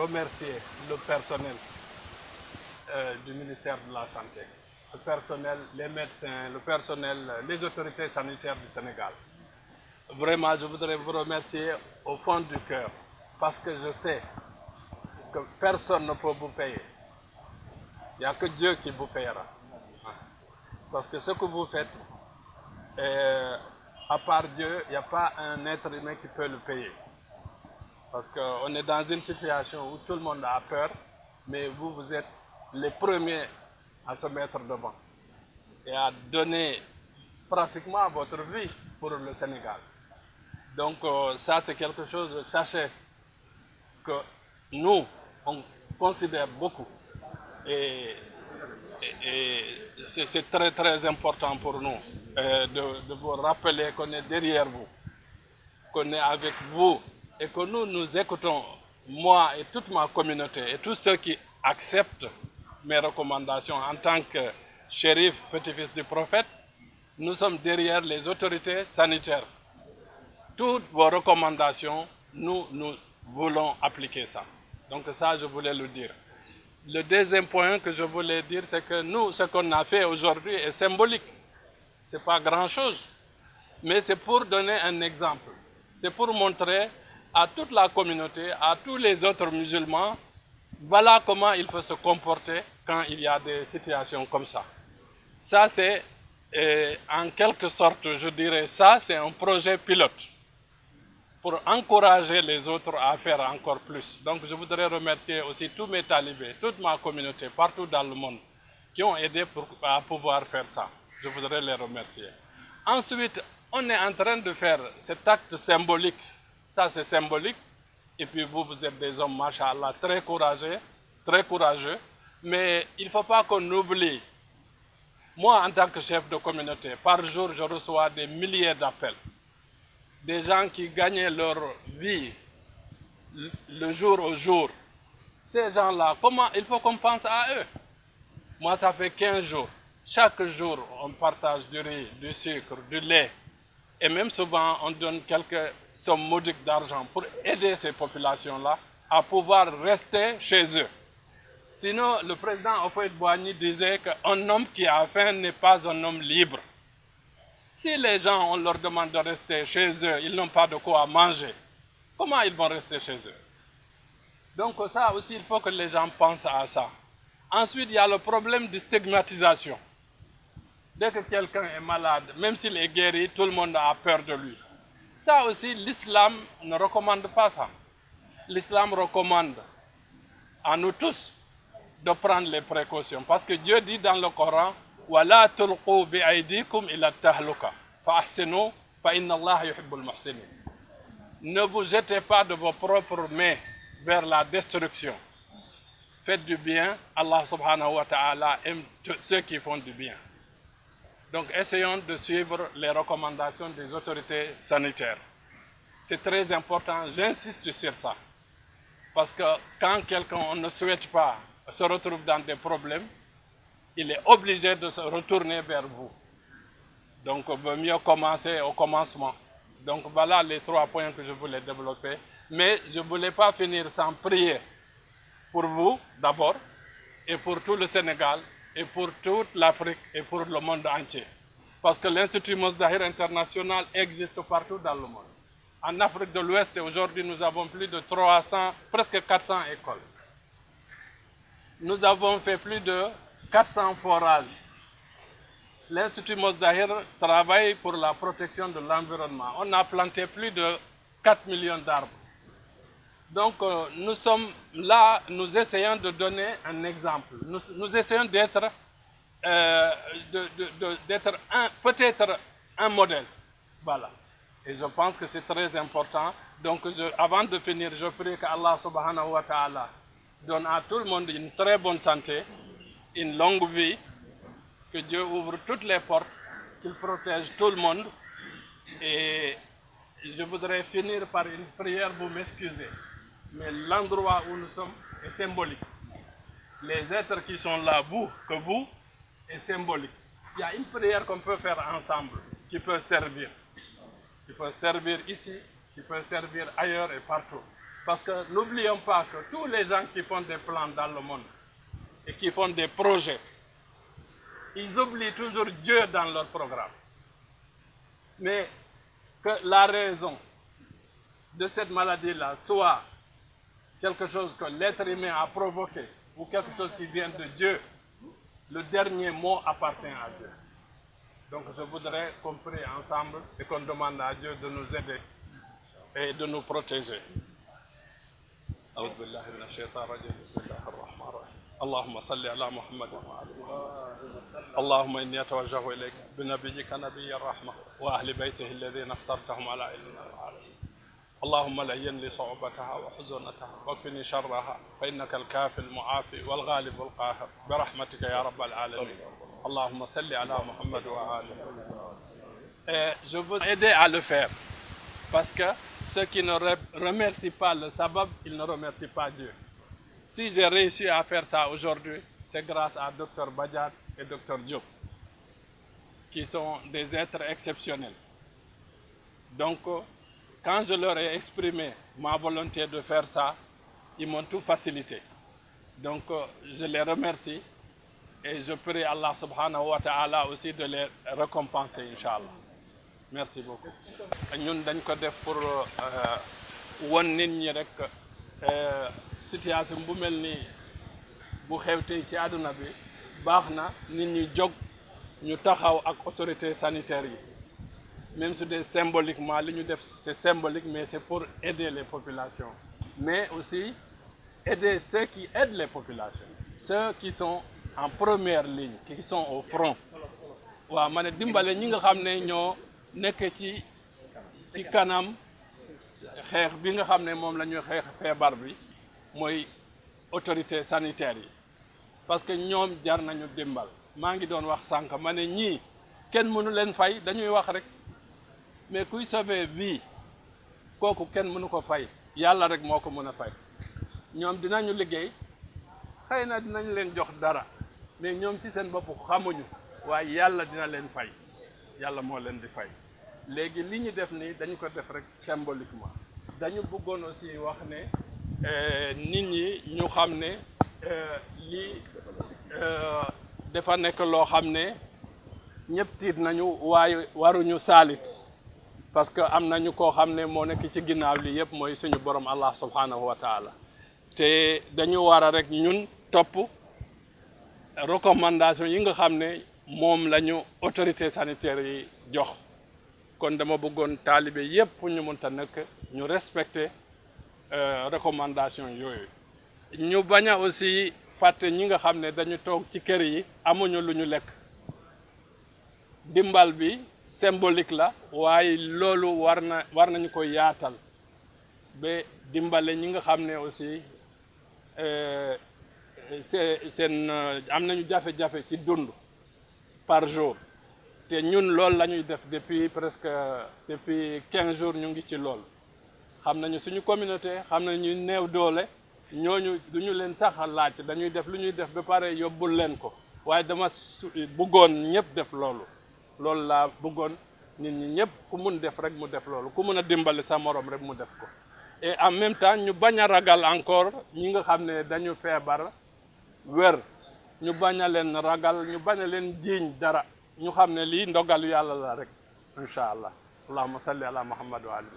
Remercier le personnel du ministère de la Santé, le personnel, les médecins, le personnel, les autorités sanitaires du Sénégal. Vraiment, je voudrais vous remercier au fond du cœur, parce que je sais que personne ne peut vous payer. Il n'y a que Dieu qui vous payera. Parce que ce que vous faites, à part Dieu, il n'y a pas un être humain qui peut le payer. Parce qu'on est dans une situation où tout le monde a peur, mais vous, vous êtes les premiers à se mettre devant et à donner pratiquement votre vie pour le Sénégal. Donc ça, c'est quelque chose, sachez que nous, on considère beaucoup. Et c'est très très important pour nous de vous rappeler qu'on est derrière vous, qu'on est avec vous et que nous écoutons, moi et toute ma communauté et tous ceux qui acceptent mes recommandations en tant que shérif, petit-fils du prophète. Nous sommes derrière les autorités sanitaires. Toutes vos recommandations, nous voulons appliquer ça. Donc ça, je voulais le dire. Le deuxième point que je voulais dire, c'est que nous, ce qu'on a fait aujourd'hui est symbolique. Ce n'est pas grand-chose. Mais c'est pour donner un exemple. C'est pour montrer à toute la communauté, à tous les autres musulmans, voilà comment il faut se comporter quand il y a des situations comme ça. Ça, c'est, en quelque sorte, je dirais, ça, c'est un projet pilote pour encourager les autres à faire encore plus. Donc, je voudrais remercier aussi tous mes talibés, toute ma communauté, partout dans le monde, qui ont aidé à pouvoir faire ça. Je voudrais les remercier. Ensuite, on est en train de faire cet acte symbolique. Ça, c'est symbolique. Et puis vous, vous êtes des hommes, machallah, très courageux. Mais il ne faut pas qu'on oublie. Moi, en tant que chef de communauté, par jour, je reçois des milliers d'appels. Des gens qui gagnaient leur vie le jour au jour. Ces gens-là, comment il faut qu'on pense à eux? Moi, ça fait 15 jours. Chaque jour, on partage du riz, du sucre, du lait. Et même souvent, on donne quelques sommes modiques d'argent pour aider ces populations-là à pouvoir rester chez eux. Sinon, le président Houphouët-Boigny disait qu'un homme qui a faim n'est pas un homme libre. Si les gens, on leur demande de rester chez eux, ils n'ont pas de quoi manger, comment ils vont rester chez eux? Donc ça aussi, il faut que les gens pensent à ça. Ensuite, il y a le problème de stigmatisation. Dès que quelqu'un est malade, même s'il est guéri, tout le monde a peur de lui. Ça aussi, l'islam ne recommande pas ça. L'islam recommande à nous tous de prendre les précautions. Parce que Dieu dit dans le Coran, وَلَا تُلْقُوا بِأَيْدِيكُمْ إِلَى التَّهْلُكَةِ فَأَحْسِنُوا فَإِنَّ اللَّهَ يُحِبُّ الْمُحْسِنِينَ. Ne vous jetez pas de vos propres mains vers la destruction. Faites du bien, Allah subhanahu wa ta'ala aime ceux qui font du bien. Donc essayons de suivre les recommandations des autorités sanitaires. C'est très important, j'insiste sur ça. Parce que quand quelqu'un ne souhaite pas se retrouve dans des problèmes, il est obligé de se retourner vers vous. Donc il vaut mieux commencer au commencement. Donc voilà les 3 points que je voulais développer. Mais je ne voulais pas finir sans prier pour vous d'abord, et pour tout le Sénégal, et pour toute l'Afrique, et pour le monde entier. Parce que l'Institut Mozdahir International existe partout dans le monde. En Afrique de l'Ouest, aujourd'hui, nous avons plus de 300, presque 400 écoles. Nous avons fait plus de 400 forages. L'Institut Mozdahir travaille pour la protection de l'environnement. On a planté plus de 4 millions d'arbres. Donc nous sommes là, nous essayons de donner un exemple. Nous essayons d'être peut-être un modèle. Voilà. Et je pense que c'est très important. Donc avant de finir, je prie qu'Allah subhanahu wa ta'ala donne à tout le monde une très bonne santé, une longue vie, que Dieu ouvre toutes les portes, qu'il protège tout le monde. Et je voudrais finir par une prière, vous m'excusez. Mais l'endroit où nous sommes est symbolique. Les êtres qui sont là, vous, est symbolique. Il y a une prière qu'on peut faire ensemble, qui peut servir. Qui peut servir ici, qui peut servir ailleurs et partout. Parce que n'oublions pas que tous les gens qui font des plans dans le monde et qui font des projets, ils oublient toujours Dieu dans leur programme. Mais que la raison de cette maladie-là soit quelque chose que l'être humain a provoqué ou quelque chose qui vient de Dieu, le dernier mot appartient à Dieu. Donc je voudrais qu'on prie ensemble et qu'on demande à Dieu de nous aider et de nous protéger. أعوذ بالله من الشيطان الرجيم بسم الله الرحمن الرحيم اللهم صل على محمد وعلى آله اللهم إني أتوجه إليك بنبيك نبي الرحمة وأهل بيته الذين اخترتهم على علم العالمين اللهم لين لي صعوبتها وحزنتها واكفني شرها فإنك الكافي المعافي والغالب القاهر برحمتك يا رب العالمين اللهم صل على محمد وآله. Je veux aider à le faire parce que ceux qui ne remercient pas le sabab, ils ne remercient pas Dieu. Si j'ai réussi à faire ça aujourd'hui, c'est grâce à Dr Badiat et Dr Diop, qui sont des êtres exceptionnels. Donc, quand je leur ai exprimé ma volonté de faire ça, ils m'ont tout facilité. Donc, je les remercie et je prie Allah subhanahu wa ta'ala aussi de les récompenser, Inch'Allah. Merci beaucoup. ñun dañ ko def pour won nit ñi rek situation bu mel ni bu xewtee ci àdduna bi baax na nit ñi jóg ñu taxaw ak autorités sanitaires yi même si symboliquement li ñu def c'est symbolique mais c'est pour aider les populations mais aussi aider ceux qui aident les populations ceux qui sont en première ligne qui sont au front waaw ma ne dimbale ñi nga xam ne ñoo nekk ci kanam xeex bi nga xam ne moom la ñuy xeex feebar bi mooy autorité sanitaire yi parce que ñoom jar nañu dimbal maa ngi doon wax sànq ma ne ñii kenn mënu leen fay dañuy wax rek mais kuy sauver vie kooku kenn mënu ko fay yàlla rek moo ko mën a fay ñoom dinañu liggéey xëy na dinañ leen jox dara mais ñoom ci seen bopp xamuñu waaye yàlla dina leen fay yàlla moo leen di fay léegi li ñu def nii dañu ko def rek symboliquement dañu bëggoon aussi wax ne nit ñi ñu xam ne lii dafa nekk loo xam ne ñëpp tiit nañu waaye waruñu saalit parce que am nañu koo xam ne moo nekk ci ginnaaw li yëpp mooy suñu borom Allah subhanahu wa taala te dañu war a rek ñun topp recommandation yi nga xam ne moom la ñu autorité sanitaire yi jox kon dama bëggoon taalibe yëpp fu ñu mënta nekk ñu respecter recommandation yooyu ñu bañ a aussi fàtte ñi nga xam ne dañu toog ci kër yi amuñu lu ñu lekk dimbal bi symbolique la waaye loolu war nañu ko yaatal ba dimbale ñi nga xam ne aussi seen am nañu jafe-jafe ci dund par jour te ñun loolu la ñuy def depuis 15 jours ñu ngi ci lool xam nañu suñu communauté xam nañu néew doole ñooñu duñu leen sax laaj dañuy def lu ñuy def ba pare yóbbul leen ko waaye dama bëggoon ñëpp def loolu laa bëggoon nit ñi ñëpp ku mun def rek mu def loolu ku mun a dimbali sa morom rek mu def ko et en même temps ñu bañ a ragal encore ñi nga xam ne dañu feebar wér ñu bañ a leen ragal ñu bañ a leen jiiñ dara ñu xam ne lii ndogalu yàlla la rek incha allah allahumma salli ala muhammad wa ali